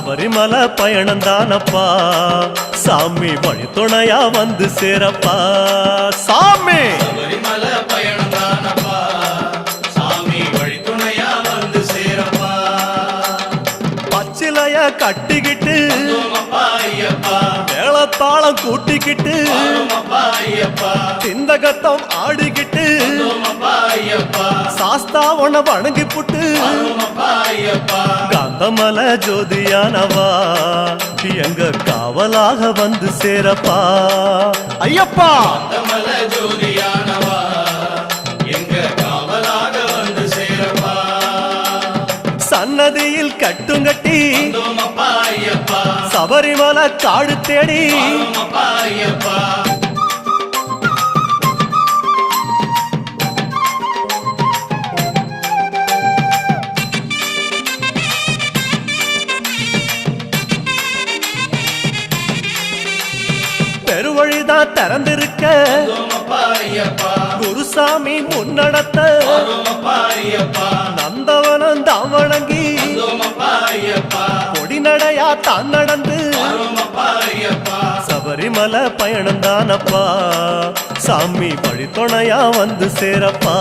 சபரிமலை பயணம் தானப்பா சாமி வழித்துணையா வந்து சேரப்பா சாமி சபரிமலை பயணம் தானப்பா சாமி வழித்துணையா வந்து சேரப்பா பச்சிலைய கட்டிக்கிட்டு ஐயப்பா மேளத்தாளம் கூட்டிக்கிட்டு ஐயப்பா சிந்தகத்தம் ஆடிக்கிட்டு ஐயப்பா சாஸ்தா உன வணங்கி புட்டு ஐயப்பா காந்தமல ஜோதியானவா எங்க காவலாக வந்து சேரப்பா ஐயப்பா காந்தமல ஜோதியானவா எங்க காவலாக வந்து சேரப்பா சன்னதியில் கட்டுங்கட்டி ஐயப்பா சபரிமலை காடு தேடி ஐயப்பா பெருவழிதான் திறந்திருக்க குருசாமி முன்னடத்த நந்தவனம் தான் வணங்கி கொடிநடையா தான் நடந்து சபரிமலை பயணம் தானப்பா சாமி வழித்துணையா வந்து சேரப்பா